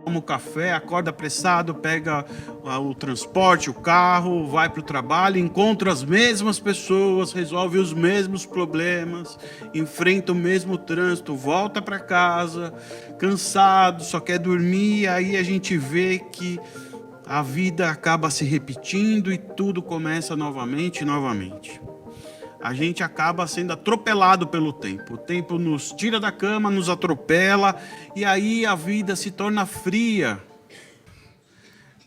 toma o café, acorda apressado, pega o transporte, o carro, vai para o trabalho, encontra as mesmas pessoas, resolve os mesmos problemas, enfrenta o mesmo trânsito, volta para casa, cansado, só quer dormir. Aí a gente vê que a vida acaba se repetindo e tudo começa novamente e novamente. A gente acaba sendo atropelado pelo tempo. O tempo nos tira da cama, nos atropela, e aí a vida se torna fria.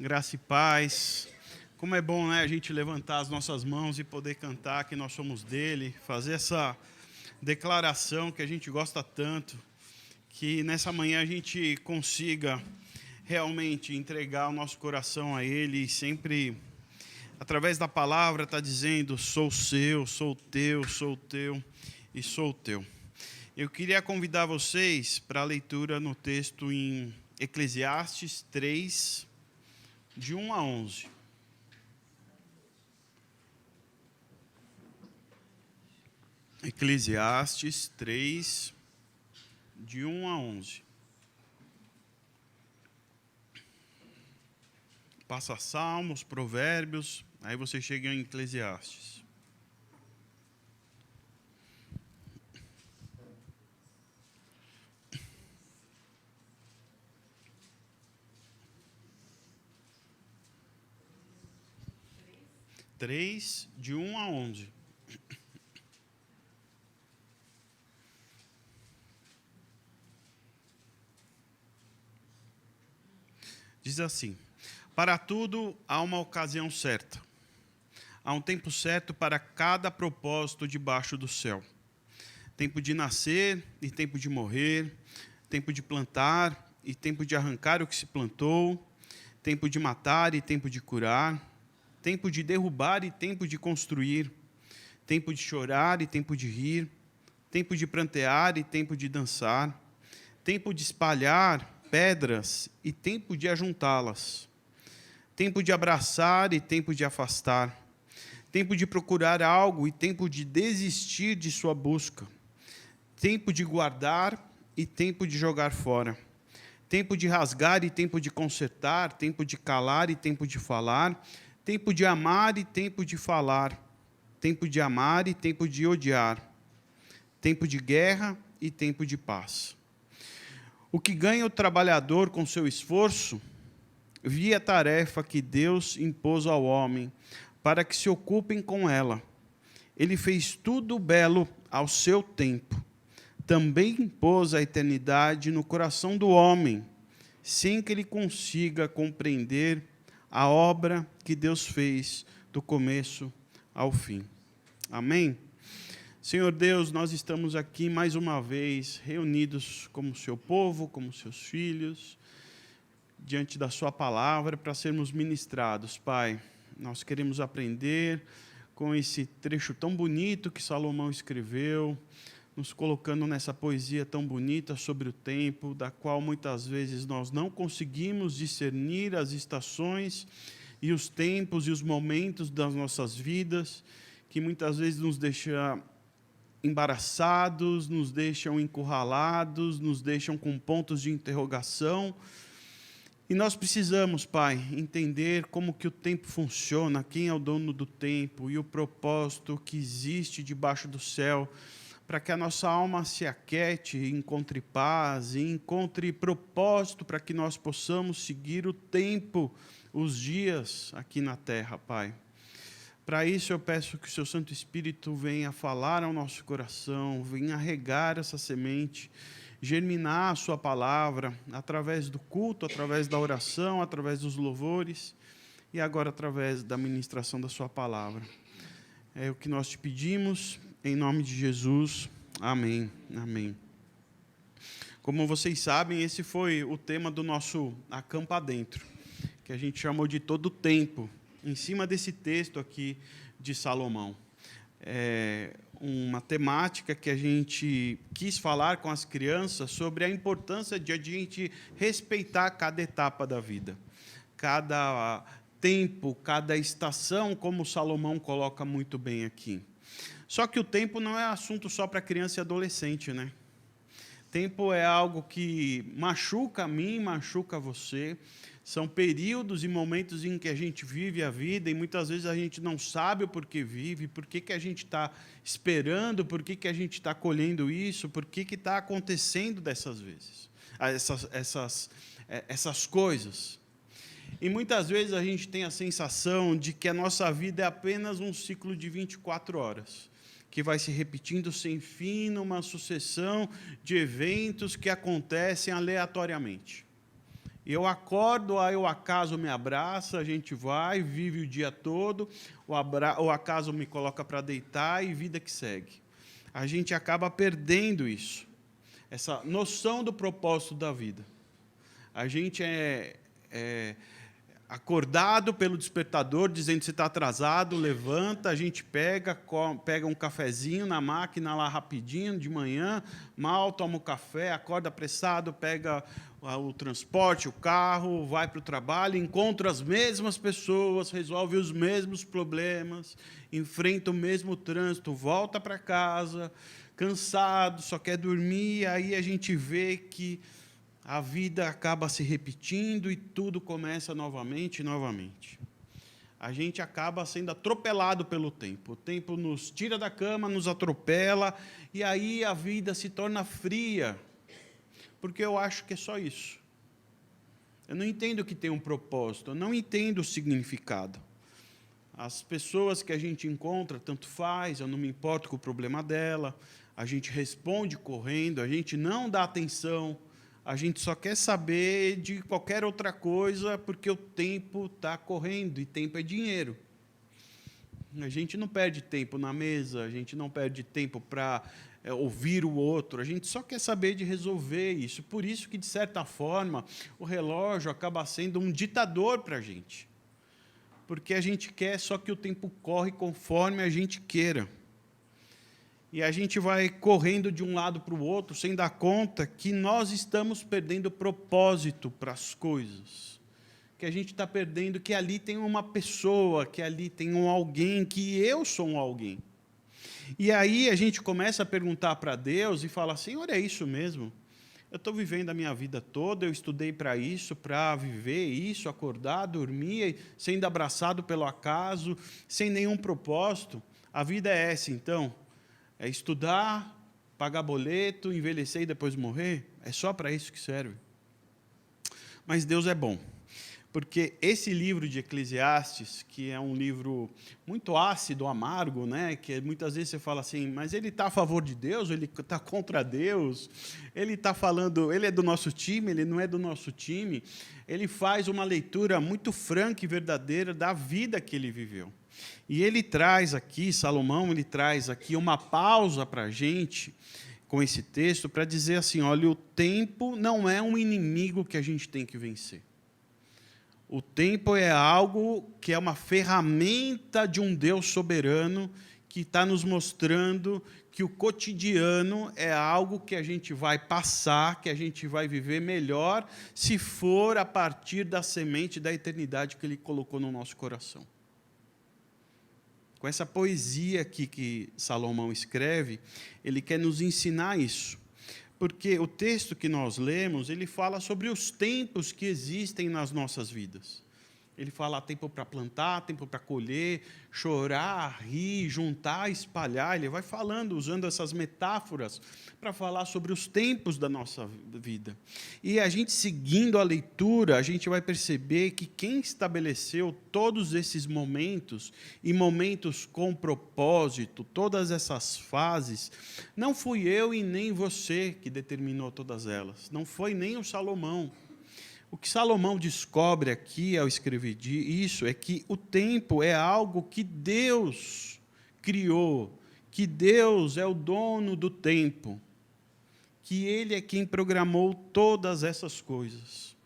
Graça e paz. Como é bom, né, a gente levantar as nossas mãos e poder cantar que nós somos dele, fazer essa declaração que a gente gosta tanto, que nessa manhã a gente consiga realmente entregar o nosso coração a ele e sempre, através da palavra, está dizendo: sou seu, sou teu e sou teu. Eu queria convidar vocês para a leitura no texto em Eclesiastes 3, de 1 a 11. Eclesiastes 3, de 1 a 11. Passa Salmos, Provérbios, aí você chega em Eclesiastes. Três, de 1 a 11. Diz assim: para tudo há uma ocasião certa. Há um tempo certo para cada propósito debaixo do céu. Tempo de nascer e tempo de morrer, tempo de plantar e tempo de arrancar o que se plantou, tempo de matar e tempo de curar, tempo de derrubar e tempo de construir, tempo de chorar e tempo de rir, tempo de prantear e tempo de dançar, tempo de espalhar pedras e tempo de ajuntá-las, tempo de abraçar e tempo de afastar, tempo de procurar algo e tempo de desistir de sua busca, tempo de guardar e tempo de jogar fora, tempo de rasgar e tempo de consertar, tempo de calar e tempo de falar, tempo de amar e tempo de falar, tempo de amar e tempo de odiar, tempo de guerra e tempo de paz. O que ganha o trabalhador com seu esforço, via a tarefa que Deus impôs ao homem, para que se ocupem com ela. Ele fez tudo belo ao seu tempo. Também impôs a eternidade no coração do homem, sem que ele consiga compreender a obra que Deus fez do começo ao fim. Amém? Senhor Deus, nós estamos aqui mais uma vez reunidos como seu povo, como seus filhos, diante da sua palavra para sermos ministrados, Pai. Nós queremos aprender com esse trecho tão bonito que Salomão escreveu, nos colocando nessa poesia tão bonita sobre o tempo, da qual muitas vezes nós não conseguimos discernir as estações e os tempos e os momentos das nossas vidas, que muitas vezes nos deixa embaraçados, nos deixam encurralados, nos deixam com pontos de interrogação. E nós precisamos, Pai, entender como que o tempo funciona, quem é o dono do tempo e o propósito que existe debaixo do céu, para que a nossa alma se aquete, encontre paz e encontre propósito para que nós possamos seguir o tempo, os dias aqui na terra, Pai. Para isso eu peço que o seu Santo Espírito venha falar ao nosso coração, venha regar essa semente, germinar a sua palavra, através do culto, através da oração, através dos louvores, e agora através da ministração da sua palavra. É o que nós te pedimos, em nome de Jesus. Amém. Amém. Como vocês sabem, esse foi o tema do nosso Acampa Dentro, que a gente chamou de Todo o Tempo, em cima desse texto aqui de Salomão. É uma temática que a gente quis falar com as crianças sobre a importância de a gente respeitar cada etapa da vida, cada tempo, cada estação, como Salomão coloca muito bem aqui. Só que o tempo não é assunto só para criança e adolescente, né? Tempo é algo que machuca a mim, machuca você. São períodos e momentos em que a gente vive a vida e muitas vezes a gente não sabe o porquê vive, por que a gente está esperando, por que a gente está colhendo isso, por que está acontecendo dessas vezes, essas coisas. E muitas vezes a gente tem a sensação de que a nossa vida é apenas um ciclo de 24 horas, que vai se repetindo sem fim numa sucessão de eventos que acontecem aleatoriamente. Eu acordo, aí o acaso me abraça, a gente vai, vive o dia todo, o acaso me coloca para deitar e vida que segue. A gente acaba perdendo isso, essa noção do propósito da vida. A gente é acordado pelo despertador, dizendo que você está atrasado, levanta, a gente pega um cafezinho na máquina lá rapidinho, de manhã, mal toma o café, acorda apressado, pega o transporte, o carro, vai para o trabalho, encontra as mesmas pessoas, resolve os mesmos problemas, enfrenta o mesmo trânsito, volta para casa, cansado, só quer dormir, aí a gente vê que a vida acaba se repetindo e tudo começa novamente e novamente. A gente acaba sendo atropelado pelo tempo. O tempo nos tira da cama, nos atropela, e aí a vida se torna fria, porque eu acho que é só isso. Eu não entendo que tem um propósito, eu não entendo o significado. As pessoas que a gente encontra, tanto faz, eu não me importo com o problema dela, a gente responde correndo, a gente não dá atenção, a gente só quer saber de qualquer outra coisa porque o tempo está correndo, e tempo é dinheiro. A gente não perde tempo na mesa, a gente não perde tempo para ouvir o outro, a gente só quer saber de resolver isso. Por isso que, de certa forma, o relógio acaba sendo um ditador para a gente. Porque a gente quer só que o tempo corre conforme a gente queira. E a gente vai correndo de um lado para o outro, sem dar conta que nós estamos perdendo propósito para as coisas. Que a gente está perdendo que ali tem uma pessoa, que ali tem um alguém, que eu sou um alguém. E aí a gente começa a perguntar para Deus e fala, Senhor, é isso mesmo? Eu estou vivendo a minha vida toda, eu estudei para isso, para viver isso, acordar, dormir, sendo abraçado pelo acaso, sem nenhum propósito. A vida é essa, então? É estudar, pagar boleto, envelhecer e depois morrer? É só para isso que serve. Mas Deus é bom, porque esse livro de Eclesiastes, que é um livro muito ácido, amargo, né? Que muitas vezes você fala assim, mas ele está a favor de Deus, ele está contra Deus, ele está falando, ele é do nosso time, ele não é do nosso time. Ele faz uma leitura muito franca e verdadeira da vida que ele viveu. E ele traz aqui, Salomão, ele traz aqui uma pausa para a gente, com esse texto, para dizer assim, olha, o tempo não é um inimigo que a gente tem que vencer. O tempo é algo que é uma ferramenta de um Deus soberano que está nos mostrando que o cotidiano é algo que a gente vai passar, que a gente vai viver melhor, se for a partir da semente da eternidade que Ele colocou no nosso coração. Com essa poesia aqui que Salomão escreve, ele quer nos ensinar isso. Porque o texto que nós lemos, ele fala sobre os tempos que existem nas nossas vidas. Ele fala tempo para plantar, tempo para colher, chorar, rir, juntar, espalhar. Ele vai falando, usando essas metáforas para falar sobre os tempos da nossa vida. E a gente, seguindo a leitura, a gente vai perceber que quem estabeleceu todos esses momentos, e momentos com propósito, todas essas fases, não fui eu e nem você que determinou todas elas. Não foi nem o Salomão. O que Salomão descobre aqui, ao escrever isso, é que o tempo é algo que Deus criou, que Deus é o dono do tempo, que Ele é quem programou todas essas coisas.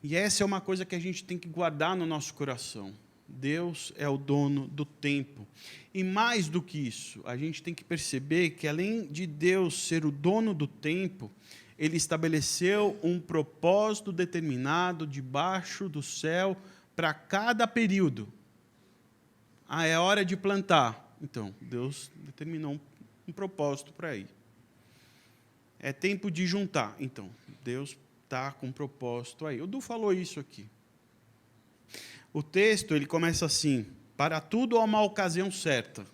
E essa é uma coisa que a gente tem que guardar no nosso coração. Deus é o dono do tempo. E mais do que isso, a gente tem que perceber que, além de Deus ser o dono do tempo, Ele estabeleceu um propósito determinado debaixo do céu para cada período. É hora de plantar. Então, Deus determinou um propósito para ir. É tempo de juntar. Então, Deus está com um propósito aí. O Du falou isso aqui. O texto ele começa assim: para tudo há uma ocasião certa.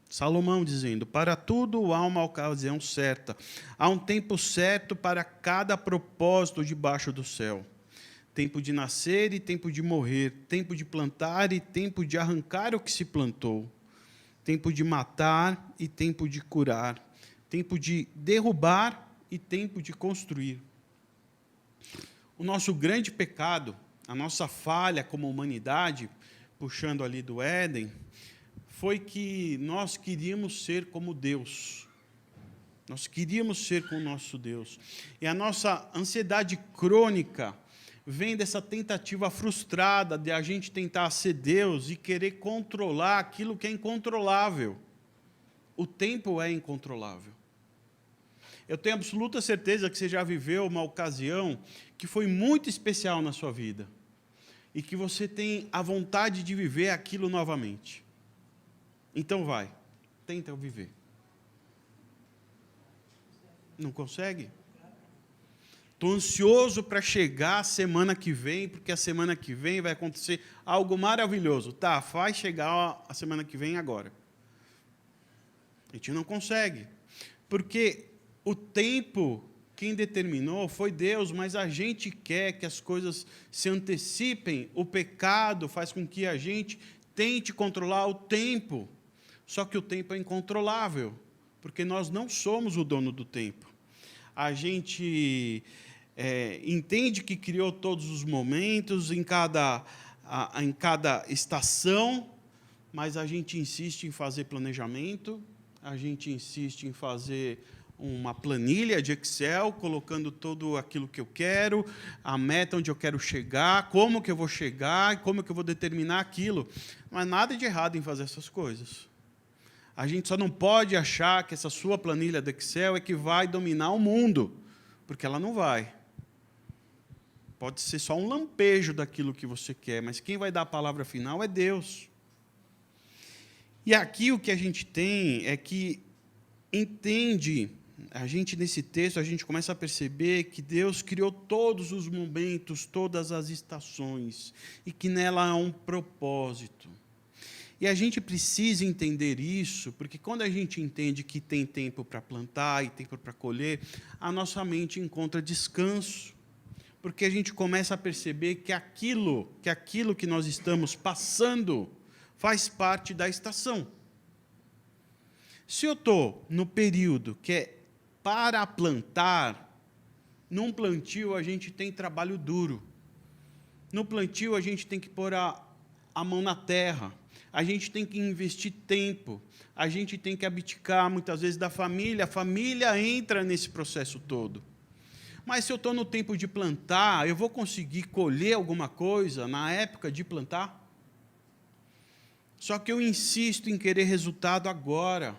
Salomão dizendo: para tudo há uma ocasião certa. Há um tempo certo para cada propósito debaixo do céu. Tempo de nascer e tempo de morrer. Tempo de plantar e tempo de arrancar o que se plantou. Tempo de matar e tempo de curar. Tempo de derrubar e tempo de construir. O nosso grande pecado, a nossa falha como humanidade, puxando ali do Éden, foi que nós queríamos ser como Deus. Nós queríamos ser como o nosso Deus. E a nossa ansiedade crônica vem dessa tentativa frustrada de a gente tentar ser Deus e querer controlar aquilo que é incontrolável. O tempo é incontrolável. Eu tenho absoluta certeza que você já viveu uma ocasião que foi muito especial na sua vida e que você tem a vontade de viver aquilo novamente. Então vai, tenta viver. Não consegue? Estou ansioso para chegar a semana que vem, porque a semana que vem vai acontecer algo maravilhoso. Tá, vai chegar a semana que vem agora. A gente não consegue, porque o tempo, quem determinou foi Deus, mas a gente quer que as coisas se antecipem. O pecado faz com que a gente tente controlar o tempo. Só que o tempo é incontrolável, porque nós não somos o dono do tempo. A gente entende que criou todos os momentos, em cada estação, mas a gente insiste em fazer planejamento, a gente insiste em fazer uma planilha de Excel, colocando tudo aquilo que eu quero, a meta onde eu quero chegar, como que eu vou chegar, como que eu vou determinar aquilo. Não há nada de errado em fazer essas coisas. A gente só não pode achar que essa sua planilha do Excel é que vai dominar o mundo, porque ela não vai. Pode ser só um lampejo daquilo que você quer, mas quem vai dar a palavra final é Deus. E aqui o que a gente tem é que entende, a gente nesse texto, a gente começa a perceber que Deus criou todos os momentos, todas as estações, e que nela há um propósito. E a gente precisa entender isso, porque quando a gente entende que tem tempo para plantar e tempo para colher, a nossa mente encontra descanso, porque a gente começa a perceber que aquilo que nós estamos passando faz parte da estação. Se eu estou no período que é para plantar, num plantio a gente tem trabalho duro. No plantio a gente tem que pôr a mão na terra, a gente tem que investir tempo, a gente tem que abdicar muitas vezes da família, a família entra nesse processo todo. Mas se eu estou no tempo de plantar, eu vou conseguir colher alguma coisa na época de plantar? Só que eu insisto em querer resultado agora.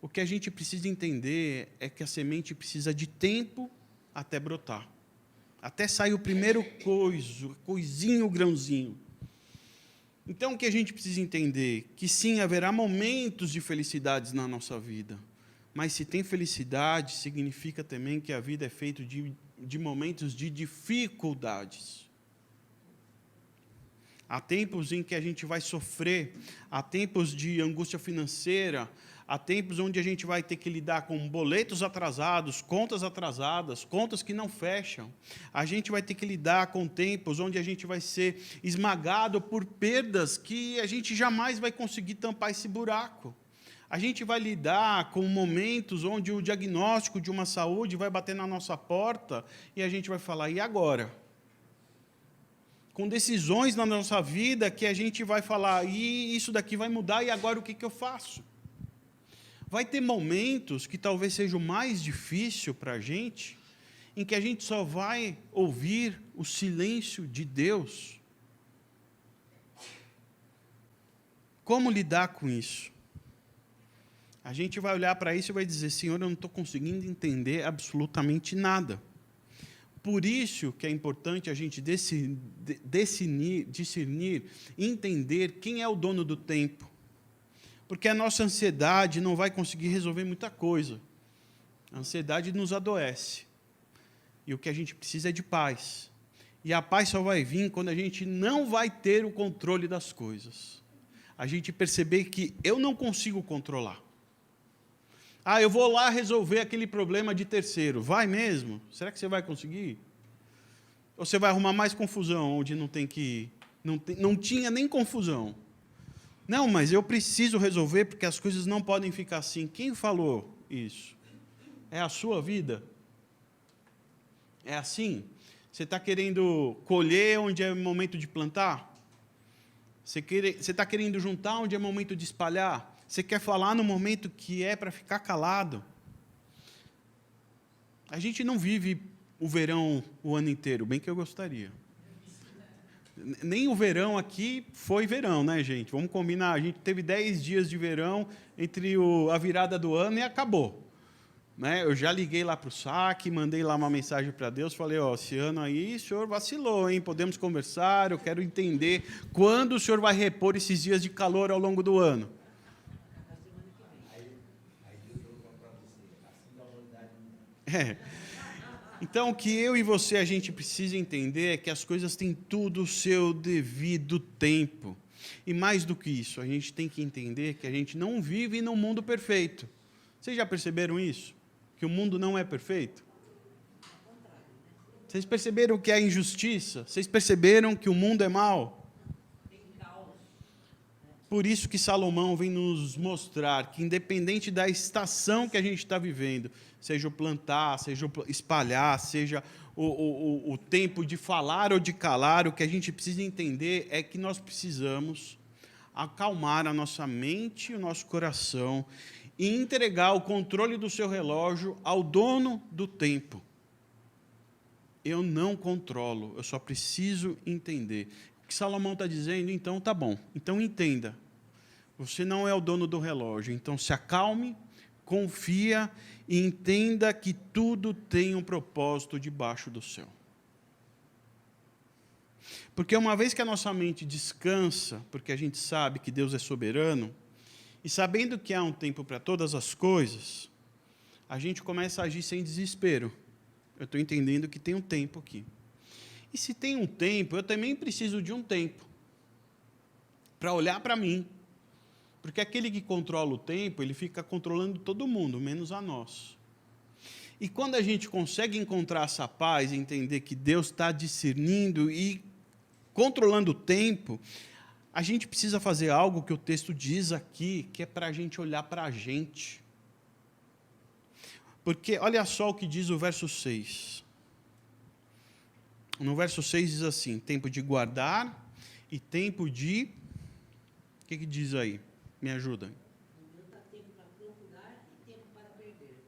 O que a gente precisa entender é que a semente precisa de tempo até brotar. Até sair o primeiro coisinho, grãozinho. Então, o que a gente precisa entender? Que sim, haverá momentos de felicidades na nossa vida. Mas se tem felicidade, significa também que a vida é feita de momentos de dificuldades. Há tempos em que a gente vai sofrer, há tempos de angústia financeira, há tempos onde a gente vai ter que lidar com boletos atrasados, contas que não fecham. A gente vai ter que lidar com tempos onde a gente vai ser esmagado por perdas que a gente jamais vai conseguir tampar esse buraco. A gente vai lidar com momentos onde o diagnóstico de uma saúde vai bater na nossa porta e a gente vai falar, e agora? Com decisões na nossa vida que a gente vai falar, e isso daqui vai mudar, e agora o que eu faço? Vai ter momentos que talvez seja o mais difícil para a gente, em que a gente só vai ouvir o silêncio de Deus. Como lidar com isso? A gente vai olhar para isso e vai dizer, Senhor, eu não estou conseguindo entender absolutamente nada. Por isso que é importante a gente discernir, entender quem é o dono do tempo. Porque a nossa ansiedade não vai conseguir resolver muita coisa. A ansiedade nos adoece. E o que a gente precisa é de paz. E a paz só vai vir quando a gente não vai ter o controle das coisas. A gente perceber que eu não consigo controlar. Eu vou lá resolver aquele problema de terceiro. Vai mesmo? Será que você vai conseguir? Ou você vai arrumar mais confusão onde não tem que ir? Não tinha nem confusão. Não, mas eu preciso resolver porque as coisas não podem ficar assim. Quem falou isso? É a sua vida? É assim? Você está querendo colher onde é momento de plantar? Você está querendo juntar onde é momento de espalhar? Você quer falar no momento que é para ficar calado? A gente não vive o verão o ano inteiro, bem que eu gostaria. Nem o verão aqui foi verão, né, gente? Vamos combinar, a gente teve 10 dias de verão entre a virada do ano e acabou. Né? Eu já liguei lá para o SAC, mandei lá uma mensagem para Deus, falei, esse ano aí o senhor vacilou, hein? Podemos conversar, eu quero entender quando o senhor vai repor esses dias de calor ao longo do ano. Então, o que eu e você, a gente precisa entender é que as coisas têm tudo o seu devido tempo. E mais do que isso, a gente tem que entender que a gente não vive num mundo perfeito. Vocês já perceberam isso? Que o mundo não é perfeito? Vocês perceberam que há injustiça? Vocês perceberam que o mundo é mau? Por isso que Salomão vem nos mostrar que, independente da estação que a gente está vivendo, seja o plantar, seja o espalhar, seja o tempo de falar ou de calar, o que a gente precisa entender é que nós precisamos acalmar a nossa mente e o nosso coração e entregar o controle do seu relógio ao dono do tempo. Eu não controlo, eu só preciso entender. O que Salomão está dizendo, então tá bom. Então entenda, você não é o dono do relógio, então se acalme, confia e entenda que tudo tem um propósito debaixo do céu. Porque uma vez que a nossa mente descansa, porque a gente sabe que Deus é soberano, e sabendo que há um tempo para todas as coisas, a gente começa a agir sem desespero. Eu estou entendendo que tem um tempo aqui. E se tem um tempo, eu também preciso de um tempo para olhar para mim. Porque aquele que controla o tempo, ele fica controlando todo mundo, menos a nós. E quando a gente consegue encontrar essa paz e entender que Deus está discernindo e controlando o tempo, a gente precisa fazer algo que o texto diz aqui, que é para a gente olhar para a gente. Porque olha só o que diz o verso 6. No verso 6 diz assim, tempo de guardar e tempo de... O que diz aí? Me ajuda. Tempo para procurar e tempo para perder.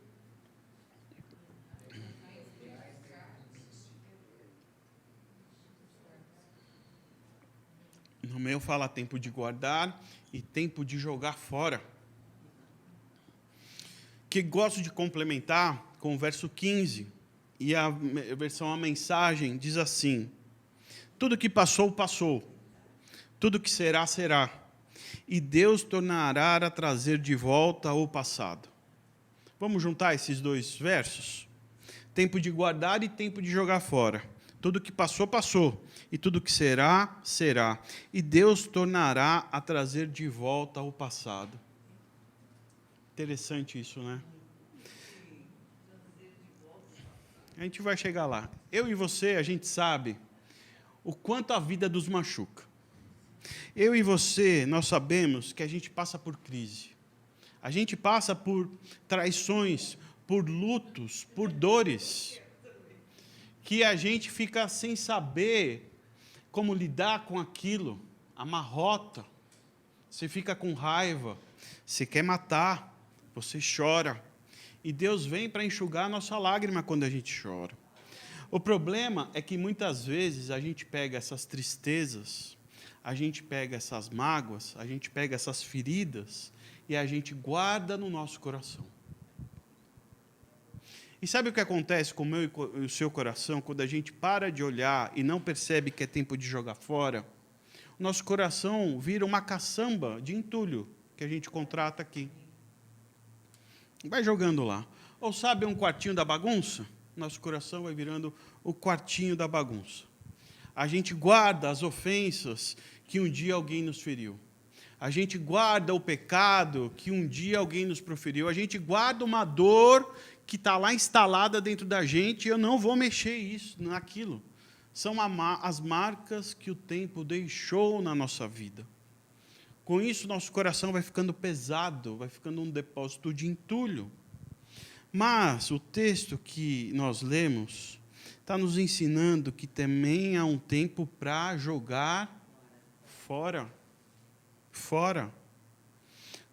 No meu fala tempo de guardar e tempo de jogar fora. Que gosto de complementar com o verso 15. E a versão A Mensagem diz assim, tudo que passou, passou. Tudo que será, será. E Deus tornará a trazer de volta o passado. Vamos juntar esses dois versos? Tempo de guardar e tempo de jogar fora. Tudo que passou, passou. E tudo que será, será. E Deus tornará a trazer de volta o passado. Interessante isso, né? A gente vai chegar lá. Eu e você, a gente sabe o quanto a vida nos machuca. Eu e você, nós sabemos que a gente passa por crise. A gente passa por traições, por lutos, por dores, que a gente fica sem saber como lidar com aquilo, amarrota. Você fica com raiva, você quer matar, você chora. E Deus vem para enxugar a nossa lágrima quando a gente chora. O problema é que muitas vezes a gente pega essas tristezas, a gente pega essas mágoas, a gente pega essas feridas e a gente guarda no nosso coração. E sabe o que acontece com o meu e o seu coração quando a gente para de olhar e não percebe que é tempo de jogar fora? O nosso coração vira uma caçamba de entulho que a gente contrata aqui. Vai jogando lá. Ou sabe um quartinho da bagunça? Nosso coração vai virando o quartinho da bagunça. A gente guarda as ofensas que um dia alguém nos feriu. A gente guarda o pecado que um dia alguém nos proferiu. A gente guarda uma dor que está lá instalada dentro da gente e eu não vou mexer naquilo. São as marcas que o tempo deixou na nossa vida. Com isso, nosso coração vai ficando pesado, vai ficando um depósito de entulho. Mas o texto que nós lemos está nos ensinando que também há um tempo para jogar fora. Fora.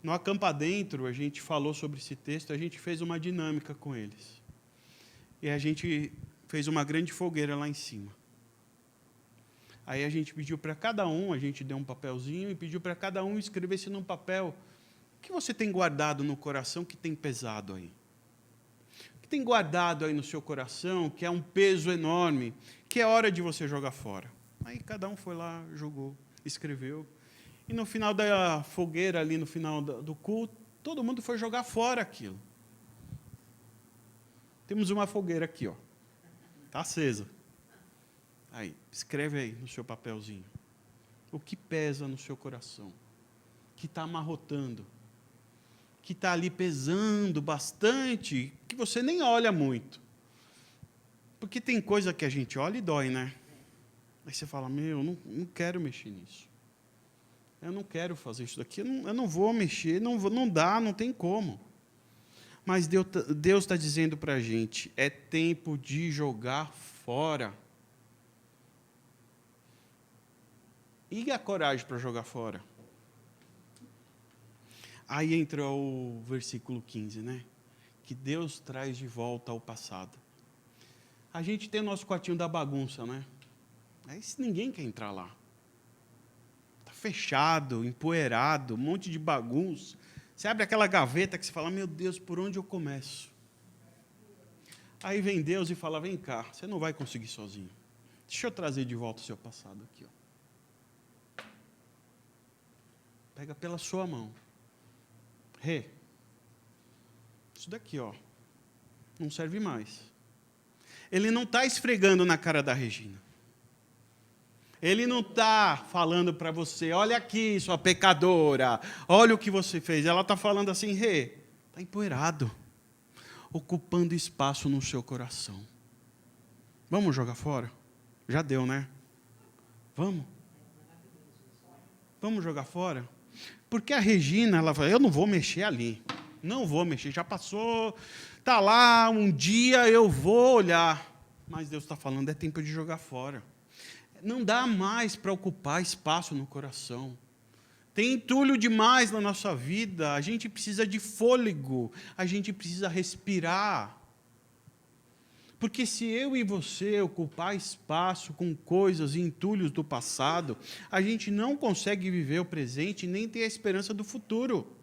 No Acampa Dentro, a gente falou sobre esse texto, a gente fez uma dinâmica com eles. E a gente fez uma grande fogueira lá em cima. Aí a gente pediu para cada um, a gente deu um papelzinho e pediu para cada um escrevesse num papel o que você tem guardado no coração que tem pesado aí. O que tem guardado aí no seu coração que é um peso enorme, que é hora de você jogar fora. Aí cada um foi lá, jogou, escreveu. E no final da fogueira, ali no final do culto, todo mundo foi jogar fora aquilo. Temos uma fogueira aqui, ó. Está acesa. Aí, escreve aí no seu papelzinho. O que pesa no seu coração? Que está amarrotando? Que está ali pesando bastante, que você nem olha muito. Porque tem coisa que a gente olha e dói, né? Aí você fala, não quero mexer nisso. Eu não quero fazer isso daqui, eu não vou mexer, não dá, não tem como. Mas Deus está dizendo para a gente, é tempo de jogar fora. E a coragem para jogar fora? Aí entra o versículo 15, né? Que Deus traz de volta ao passado. A gente tem o nosso quartinho da bagunça, né? Aí ninguém quer entrar lá. Está fechado, empoeirado, um monte de bagunça. Você abre aquela gaveta que você fala, meu Deus, por onde eu começo? Aí vem Deus e fala, vem cá, você não vai conseguir sozinho. Deixa eu trazer de volta o seu passado aqui, ó. Pega pela sua mão. Isso daqui, ó, não serve mais. Ele não está esfregando na cara da Regina. Ele não está falando para você, olha aqui, sua pecadora, olha o que você fez. Ela está falando assim, está empoeirado, ocupando espaço no seu coração. Vamos jogar fora? Já deu, né? Vamos jogar fora? Porque a Regina, ela fala, eu não vou mexer ali. Não vou mexer, já passou, está lá, um dia eu vou olhar. Mas Deus está falando, é tempo de jogar fora. Não dá mais para ocupar espaço no coração. Tem entulho demais na nossa vida, a gente precisa de fôlego, a gente precisa respirar. Porque se eu e você ocupar espaço com coisas e entulhos do passado, a gente não consegue viver o presente nem ter a esperança do futuro.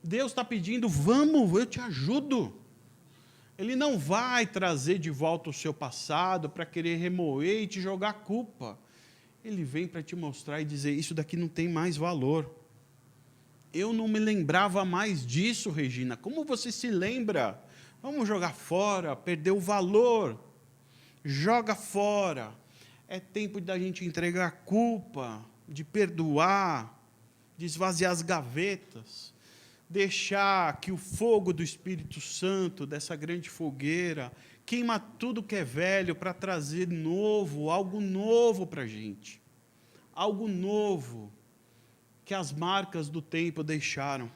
Deus está pedindo, vamos, eu te ajudo. Ele não vai trazer de volta o seu passado para querer remoer e te jogar culpa. Ele vem para te mostrar e dizer, isso daqui não tem mais valor. Eu não me lembrava mais disso, Regina. Como você se lembra? Vamos jogar fora, perdeu o valor. Joga fora. É tempo da gente entregar a culpa, de perdoar, de esvaziar as gavetas, deixar que o fogo do Espírito Santo, dessa grande fogueira, queima tudo que é velho para trazer novo, algo novo para a gente. Algo novo que as marcas do tempo deixaram.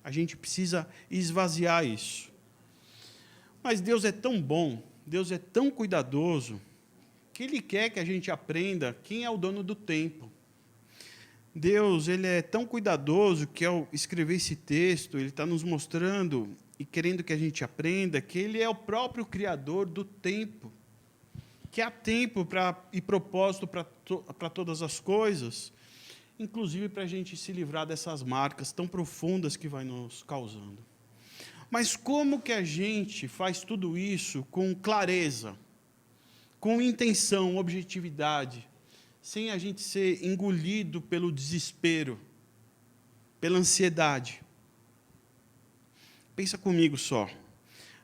A gente precisa esvaziar isso. Mas Deus é tão bom, Deus é tão cuidadoso, que Ele quer que a gente aprenda quem é o dono do tempo. Deus, Ele é tão cuidadoso que ao escrever esse texto, Ele está nos mostrando e querendo que a gente aprenda que Ele é o próprio Criador do tempo, que há tempo e propósito para todas as coisas, inclusive para a gente se livrar dessas marcas tão profundas que vai nos causando. Mas como que a gente faz tudo isso com clareza, com intenção, objetividade, sem a gente ser engolido pelo desespero, pela ansiedade? Pensa comigo só.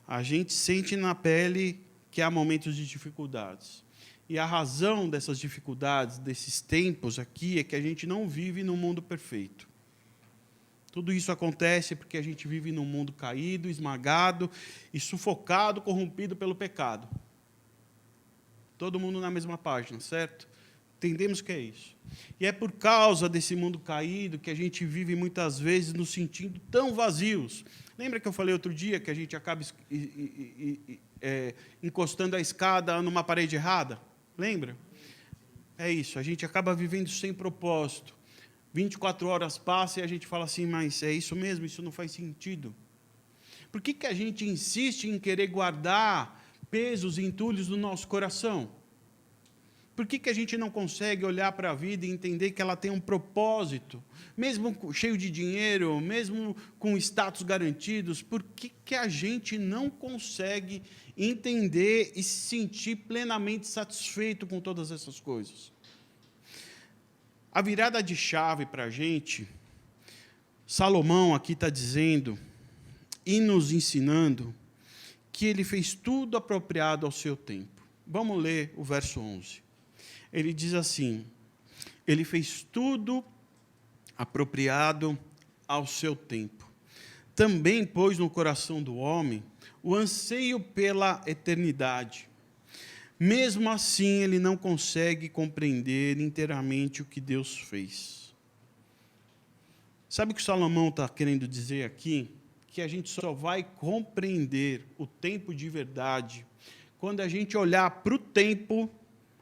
A gente sente na pele que há momentos de dificuldades. E a razão dessas dificuldades, desses tempos aqui, é que a gente não vive num mundo perfeito. Tudo isso acontece porque a gente vive num mundo caído, esmagado e sufocado, corrompido pelo pecado. Todo mundo na mesma página, certo? Entendemos que é isso. E é por causa desse mundo caído que a gente vive muitas vezes nos sentindo tão vazios. Lembra que eu falei outro dia que a gente acaba encostando a escada numa parede errada? Lembra? É isso, a gente acaba vivendo sem propósito. 24 horas passam e a gente fala assim, mas é isso mesmo? Isso não faz sentido. Por que a gente insiste em querer guardar pesos e entulhos no nosso coração? Por que a gente não consegue olhar para a vida e entender que ela tem um propósito? Mesmo cheio de dinheiro, mesmo com status garantidos, por que a gente não consegue entender e se sentir plenamente satisfeito com todas essas coisas? A virada de chave para a gente, Salomão aqui está dizendo e nos ensinando que ele fez tudo apropriado ao seu tempo. Vamos ler o verso 11. Ele diz assim, ele fez tudo apropriado ao seu tempo. Também pôs no coração do homem o anseio pela eternidade. Mesmo assim, ele não consegue compreender inteiramente o que Deus fez. Sabe o que Salomão está querendo dizer aqui? Que a gente só vai compreender o tempo de verdade quando a gente olhar para o tempo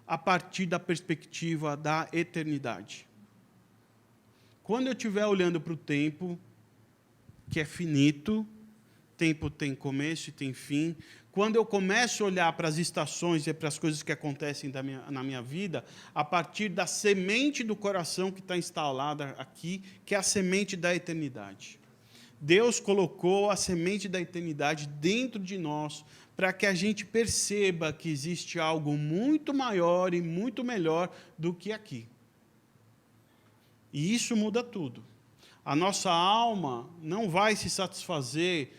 a partir da perspectiva da eternidade. Quando eu estiver olhando para o tempo, que é finito, tempo tem começo e tem fim, quando eu começo a olhar para as estações e para as coisas que acontecem na minha vida, a partir da semente do coração que está instalada aqui, que é a semente da eternidade. Deus colocou a semente da eternidade dentro de nós, para que a gente perceba que existe algo muito maior e muito melhor do que aqui. E isso muda tudo. A nossa alma não vai se satisfazer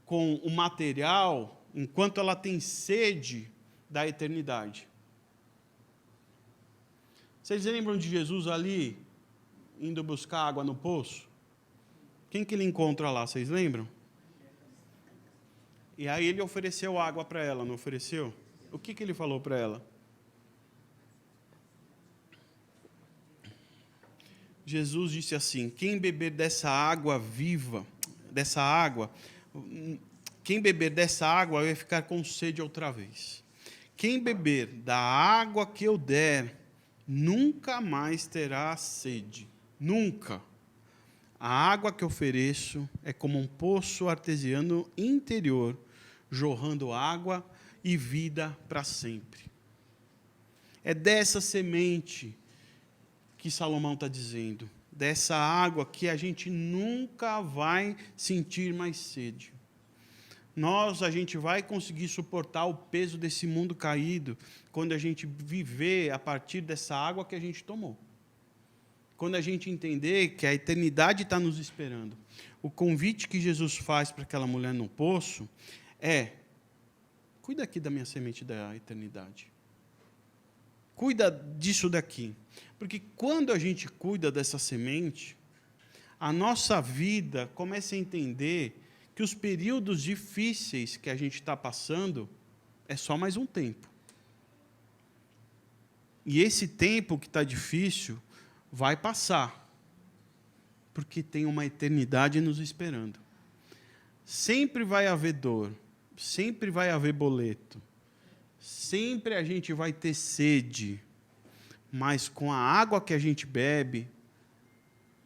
com o material enquanto ela tem sede da eternidade. Vocês lembram de Jesus ali, indo buscar água no poço? Quem que ele encontra lá, vocês lembram? E aí ele ofereceu água para ela, não ofereceu? O que ele falou para ela? Jesus disse assim, quem beber dessa água viva, quem beber dessa água vai ficar com sede outra vez. Quem beber da água que eu der, nunca mais terá sede. Nunca. A água que ofereço é como um poço artesiano interior, jorrando água e vida para sempre. É dessa semente que Salomão está dizendo, dessa água que a gente nunca vai sentir mais sede. A gente vai conseguir suportar o peso desse mundo caído quando a gente viver a partir dessa água que a gente tomou. Quando a gente entender que a eternidade está nos esperando. O convite que Jesus faz para aquela mulher no poço cuida aqui da minha semente da eternidade. Cuida disso daqui. Porque quando a gente cuida dessa semente, a nossa vida começa a entender que os períodos difíceis que a gente está passando é só mais um tempo. E esse tempo que está difícil vai passar, porque tem uma eternidade nos esperando. Sempre vai haver dor, sempre vai haver boleto, sempre a gente vai ter sede, mas com a água que a gente bebe,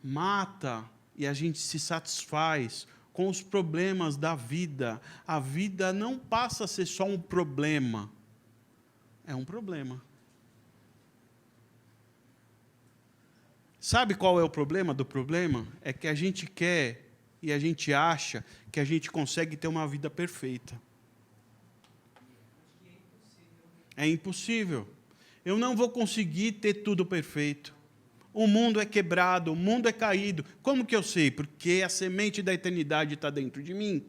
mata e a gente se satisfaz com os problemas da vida. A vida não passa a ser só um problema, é um problema. Sabe qual é o problema do problema? É que a gente quer e a gente acha que a gente consegue ter uma vida perfeita. É impossível. Eu não vou conseguir ter tudo perfeito. O mundo é quebrado, o mundo é caído. Como que eu sei? Porque a semente da eternidade está dentro de mim.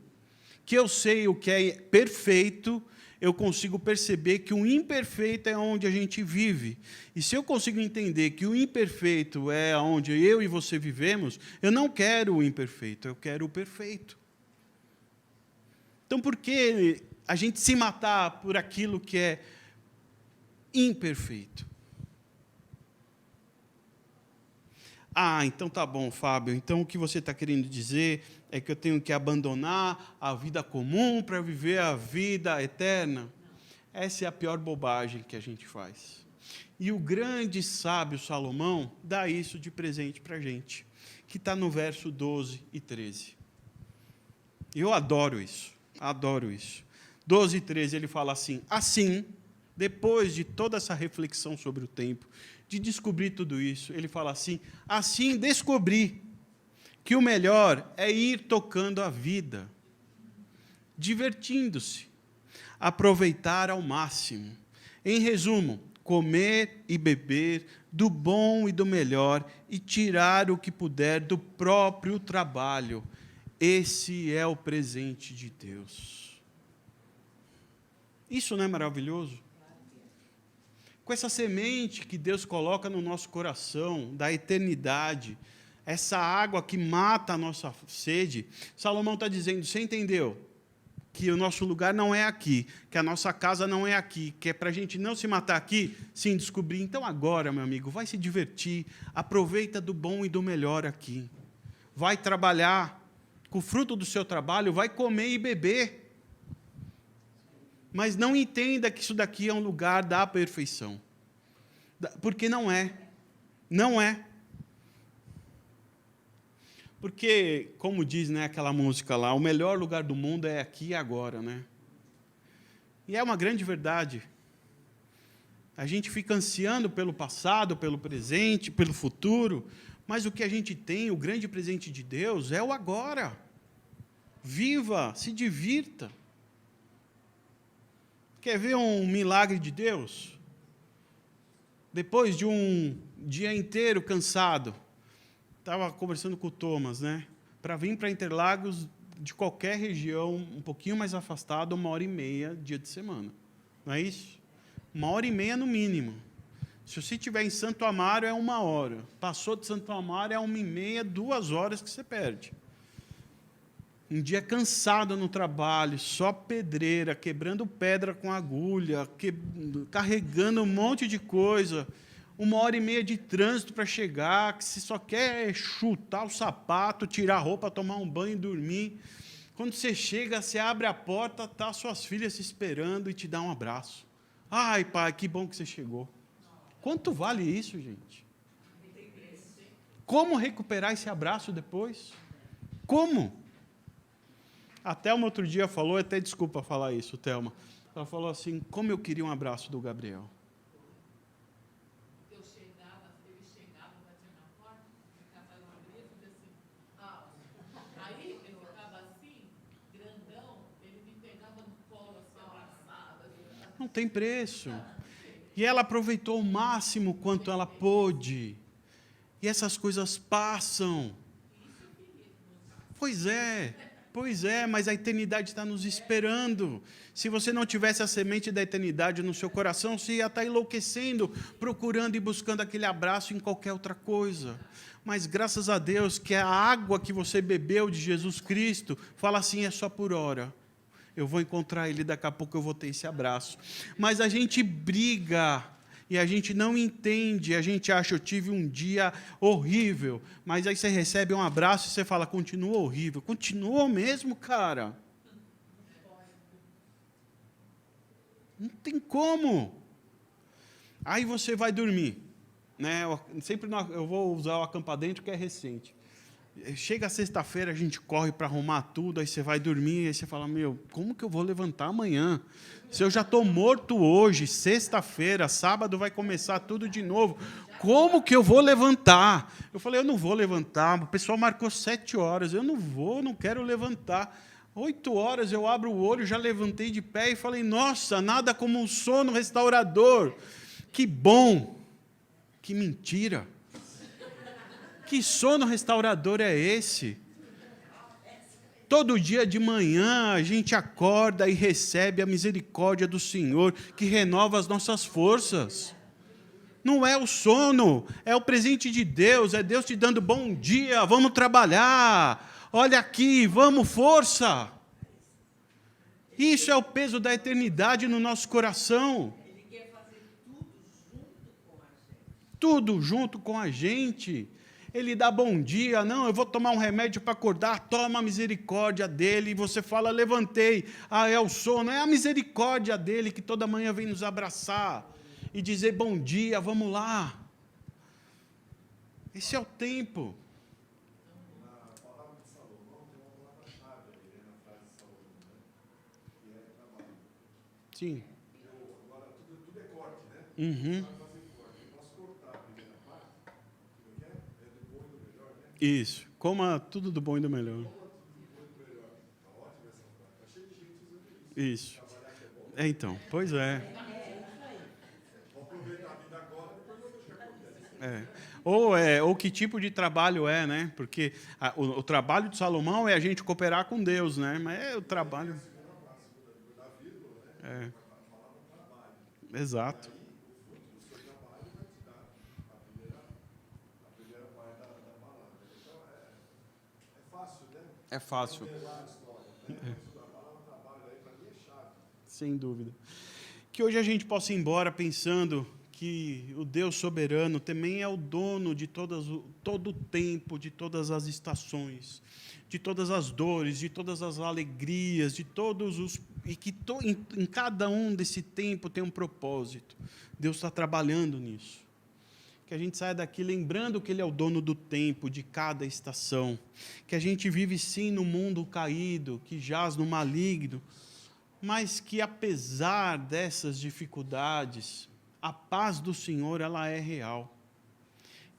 que eu sei o que é perfeito, eu consigo perceber que o imperfeito é onde a gente vive. E se eu consigo entender que o imperfeito é onde eu e você vivemos, eu não quero o imperfeito, eu quero o perfeito. Então, por que a gente se matar por aquilo que é imperfeito? Ah, então tá bom, Fábio. Então o que você está querendo dizer é que eu tenho que abandonar a vida comum para viver a vida eterna? Essa é a pior bobagem que a gente faz. E o grande sábio Salomão dá isso de presente para a gente, que está no verso 12 e 13. Eu adoro isso, adoro isso. 12 e 13 ele fala assim: assim, depois de toda essa reflexão sobre o tempo, de descobrir tudo isso, ele fala assim: assim descobri que o melhor é ir tocando a vida, divertindo-se, aproveitar ao máximo. Em resumo, comer e beber do bom e do melhor e tirar o que puder do próprio trabalho. Esse é o presente de Deus. Isso não é maravilhoso? Com essa semente que Deus coloca no nosso coração, da eternidade, essa água que mata a nossa sede, Salomão está dizendo: você entendeu? Que o nosso lugar não é aqui, que a nossa casa não é aqui, que é para a gente não se matar aqui, sim, descobrir. Então agora, meu amigo, vai se divertir, aproveita do bom e do melhor aqui. Vai trabalhar, com o fruto do seu trabalho, vai comer e beber. Mas não entenda que isso daqui é um lugar da perfeição. Porque não é. Não é. Porque, como diz, né, aquela música lá, o melhor lugar do mundo é aqui e agora, né? E é uma grande verdade. A gente fica ansiando pelo passado, pelo presente, pelo futuro, mas o que a gente tem, o grande presente de Deus, é o agora. Viva, se divirta. Quer ver um milagre de Deus? Depois de um dia inteiro cansado, estava conversando com o Thomas, né? Para vir para Interlagos, de qualquer região, um pouquinho mais afastado, 1h30, dia de semana. Não é isso? 1h30 no mínimo. Se você estiver em Santo Amaro, é 1 hora. Passou de Santo Amaro, é 1h30, 2 horas que você perde. Um dia cansado no trabalho, só pedreira, quebrando pedra com agulha, carregando um monte de coisa. 1h30 de trânsito para chegar, que você só quer chutar o sapato, tirar a roupa, tomar um banho e dormir. Quando você chega, você abre a porta, tá suas filhas te esperando e te dá um abraço. Ai, pai, que bom que você chegou. Quanto vale isso, gente? Como recuperar esse abraço depois? Como? A Thelma outro dia falou, até desculpa falar isso, Thelma. Ela falou assim: como eu queria um abraço do Gabriel. Ele chegava, batia na porta, ficava no abrir e dizia assim, aí ele ficava assim, grandão, ele me pegava no colo, assim, abraçava. Não tem preço. E ela aproveitou o máximo quanto ela pôde. E essas coisas passam. Pois é, mas a eternidade está nos esperando. Se você não tivesse a semente da eternidade no seu coração, você ia estar enlouquecendo, procurando e buscando aquele abraço em qualquer outra coisa. Mas graças a Deus que a água que você bebeu de Jesus Cristo, fala assim, é só por hora. Eu vou encontrar ele, daqui a pouco eu vou ter esse abraço. Mas a gente briga e a gente não entende, a gente acha, eu tive um dia horrível, mas aí você recebe um abraço e você fala, continua horrível. Continua mesmo, cara. Não tem como. Aí você vai dormir. Né? Eu vou usar o Acampa Dentro, que é recente. Chega sexta-feira, a gente corre para arrumar tudo, aí você vai dormir, aí você fala, como que eu vou levantar amanhã? Se eu já estou morto hoje, sexta-feira, sábado vai começar tudo de novo, como que eu vou levantar? Eu falei, eu não vou levantar, o pessoal marcou 7 horas, eu não quero levantar. 8 horas eu abro o olho, já levantei de pé e falei, nossa, nada como um sono restaurador. Que bom, que mentira. Que sono restaurador é esse? Todo dia de manhã a gente acorda e recebe a misericórdia do Senhor, que renova as nossas forças. Não é o sono, é o presente de Deus, é Deus te dando bom dia, vamos trabalhar, olha aqui, vamos, força. Isso é o peso da eternidade no nosso coração. Ele quer fazer tudo junto com a gente. Tudo junto com a gente. Ele dá bom dia, não, eu vou tomar um remédio para acordar, toma a misericórdia dele, e você fala, levantei, é o sono, é a misericórdia dele que toda manhã vem nos abraçar e dizer bom dia, vamos lá. Esse é o tempo. Na palavra de Salomão tem uma palavra-chave ali, na frase de Salomão, que é trabalho. Sim. Agora, tudo é corte, né? Uhum. Vai fazer corte. Eu posso cortar a primeira parte, como é? É do bom e do melhor, né? Isso. Coma tudo do bom e do melhor. Coma tudo do bom e do melhor. Está ótima essa frase. Está cheio de gente usando isso. Isso. Trabalhar que é bom. Então, pois é. Vou aproveitar a vida agora, depois eu vou deixar acontece. Ou que tipo de trabalho é, né? Porque o trabalho de Salomão é a gente cooperar com Deus, né? Mas é o trabalho. Da vírgula, né? É. Exato. O seu trabalho vai te dar a primeira parte da palavra. Então, é fácil, né? É fácil. Modelar a história, né? Mas a palavra trabalho aí, para mim, é chave. Sem dúvida. Que hoje a gente possa ir embora pensando que o Deus soberano também é o dono de todo o tempo, de todas as estações, de todas as dores, de todas as alegrias, de todos os... E que em cada um desse tempo tem um propósito. Deus está trabalhando nisso. Que a gente saia daqui lembrando que Ele é o dono do tempo, de cada estação. Que a gente vive sim no mundo caído, que jaz no maligno, mas que apesar dessas dificuldades, a paz do Senhor, ela é real.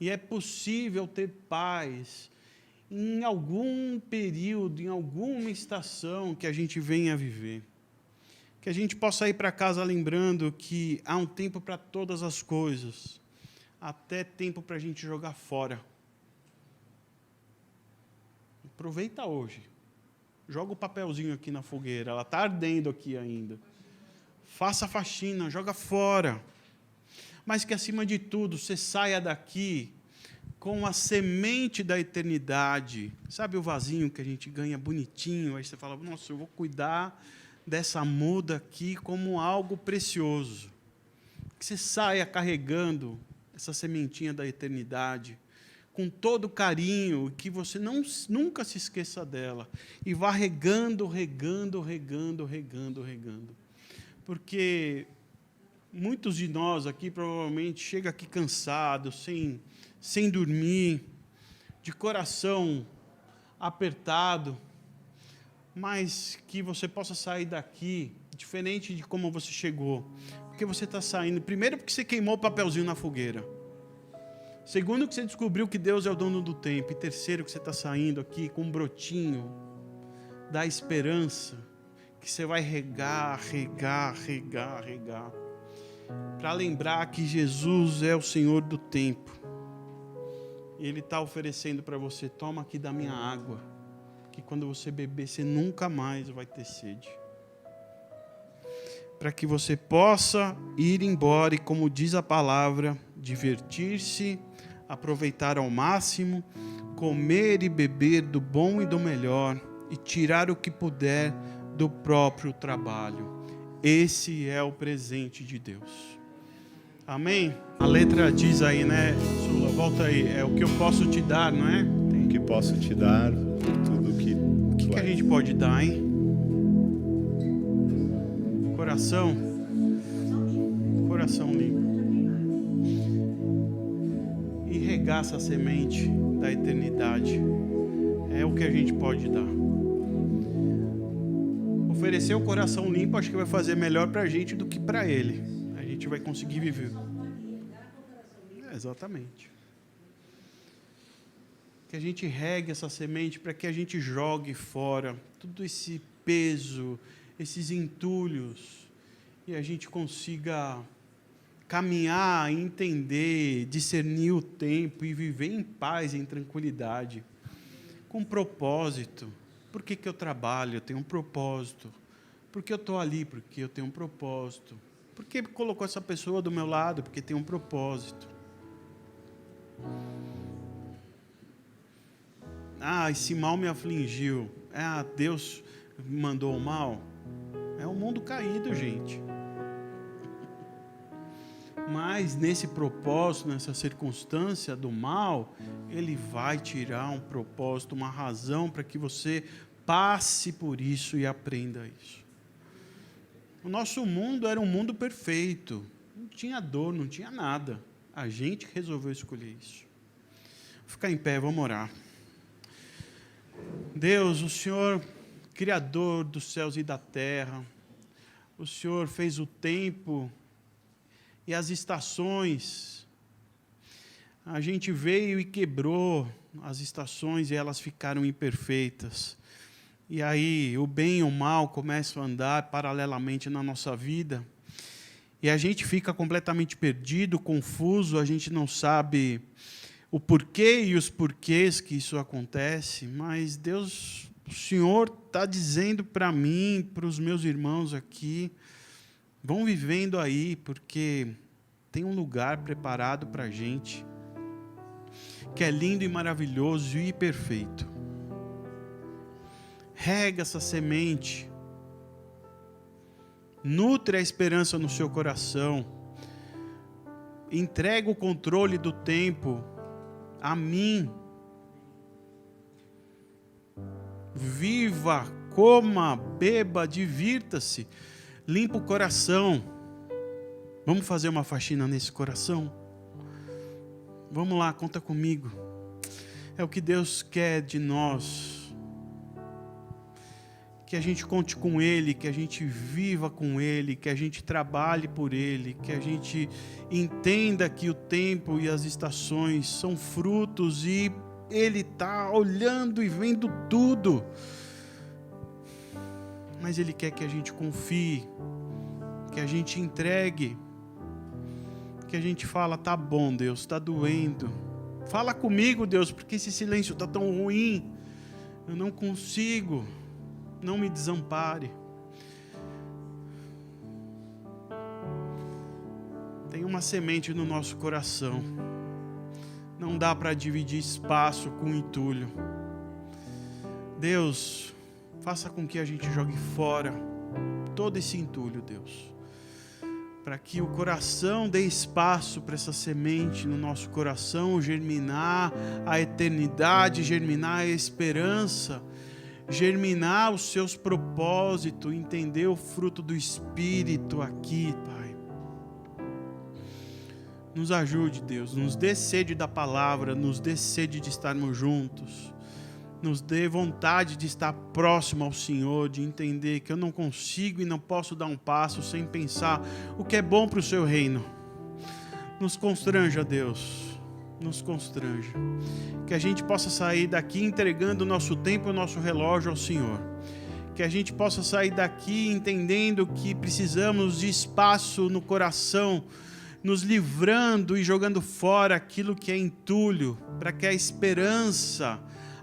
E é possível ter paz em algum período, em alguma estação que a gente venha viver. Que a gente possa ir para casa lembrando que há um tempo para todas as coisas, até tempo para a gente jogar fora. Aproveita hoje. Joga o papelzinho aqui na fogueira, ela está ardendo aqui ainda. Faça a faxina, joga fora. Mas que, acima de tudo, você saia daqui com a semente da eternidade. Sabe o vasinho que a gente ganha bonitinho? Aí você fala, nossa, eu vou cuidar dessa muda aqui como algo precioso. Que você saia carregando essa sementinha da eternidade, com todo carinho, que você nunca se esqueça dela. E vá regando, regando, regando, regando, regando. Porque muitos de nós aqui provavelmente chegam aqui cansados, sem dormir, de coração apertado, mas que você possa sair daqui diferente de como você chegou. Porque você está saindo, primeiro porque você queimou o papelzinho na fogueira. Segundo que você descobriu que Deus é o dono do tempo. E terceiro que você está saindo aqui com um brotinho da esperança, que você vai regar, regar, regar, regar, para lembrar que Jesus é o Senhor do tempo. E Ele está oferecendo para você, toma aqui da minha água, que quando você beber, você nunca mais vai ter sede. Para que você possa ir embora e, como diz a palavra, divertir-se, aproveitar ao máximo, comer e beber do bom e do melhor e tirar o que puder do próprio trabalho. Esse é o presente de Deus. Amém? A letra diz aí, né, Sula? Volta aí. É o que eu posso te dar, não é? O que posso te dar, tudo que... O que a gente pode dar, hein? Coração. Coração limpo. E regar essa semente da eternidade. É o que a gente pode dar. Oferecer o coração limpo, acho que vai fazer melhor para a gente do que para ele. A gente vai conseguir viver. Exatamente. Que a gente regue essa semente para que a gente jogue fora todo esse peso, esses entulhos, e a gente consiga caminhar, entender, discernir o tempo e viver em paz, em tranquilidade, com propósito. por que eu trabalho? Eu tenho um propósito. Por que eu estou ali? Porque eu tenho um propósito. Por que colocou essa pessoa do meu lado? Porque tem um propósito. Esse mal me afligiu. Deus mandou o mal. É o mundo caído, gente. Mas nesse propósito, nessa circunstância do mal, Ele vai tirar um propósito, uma razão para que você passe por isso e aprenda isso. O nosso mundo era um mundo perfeito. Não tinha dor, não tinha nada. A gente resolveu escolher isso. Vou ficar em pé, vamos orar. Deus, o Senhor, Criador dos céus e da terra, o Senhor fez o tempo e as estações. A gente veio e quebrou as estações e elas ficaram imperfeitas. E aí o bem e o mal começam a andar paralelamente na nossa vida. E a gente fica completamente perdido, confuso, a gente não sabe o porquê e os porquês que isso acontece. Mas Deus, o Senhor está dizendo para mim, para os meus irmãos aqui, vão vivendo aí, porque tem um lugar preparado para a gente, que é lindo e maravilhoso e perfeito. Rega essa semente, nutre a esperança no seu coração, entrega o controle do tempo a mim. Viva, coma, beba, divirta-se, limpa o coração. Vamos fazer uma faxina nesse coração? Vamos lá, conta comigo. É o que Deus quer de nós. Que a gente conte com Ele, que a gente viva com Ele, que a gente trabalhe por Ele, que a gente entenda que o tempo e as estações são frutos e Ele está olhando e vendo tudo. Mas Ele quer que a gente confie, que a gente entregue, que a gente fala, tá bom, Deus, está doendo. Fala comigo, Deus, porque esse silêncio está tão ruim. Eu não consigo. Não me desampare. Tem uma semente no nosso coração. Não dá para dividir espaço com entulho. Deus, faça com que a gente jogue fora todo esse entulho, Deus. Para que o coração dê espaço para essa semente no nosso coração germinar a eternidade, germinar a esperança, germinar os seus propósitos, entender o fruto do Espírito aqui, Pai. Nos ajude, Deus, nos dê sede da palavra, nos dê sede de estarmos juntos, nos dê vontade de estar próximo ao Senhor, de entender que eu não consigo e não posso dar um passo sem pensar o que é bom para o seu reino. Nos constranja, Deus. Nos constranja, que a gente possa sair daqui entregando o nosso tempo e o nosso relógio ao Senhor, que a gente possa sair daqui entendendo que precisamos de espaço no coração, nos livrando e jogando fora aquilo que é entulho, para que a esperança,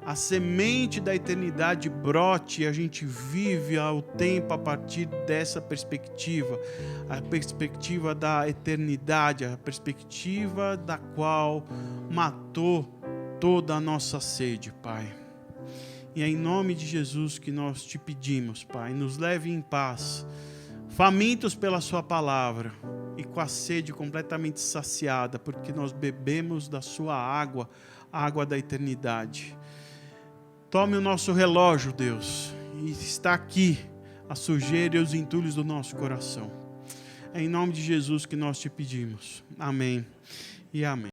a semente da eternidade brote e a gente vive o tempo a partir dessa perspectiva, a perspectiva da eternidade, a perspectiva da qual matou toda a nossa sede, Pai. E é em nome de Jesus que nós te pedimos, Pai, nos leve em paz, famintos pela sua palavra e com a sede completamente saciada, porque nós bebemos da sua água, a água da eternidade. Tome o nosso relógio, Deus, e está aqui a sujeira e os entulhos do nosso coração. É em nome de Jesus que nós te pedimos. Amém e amém.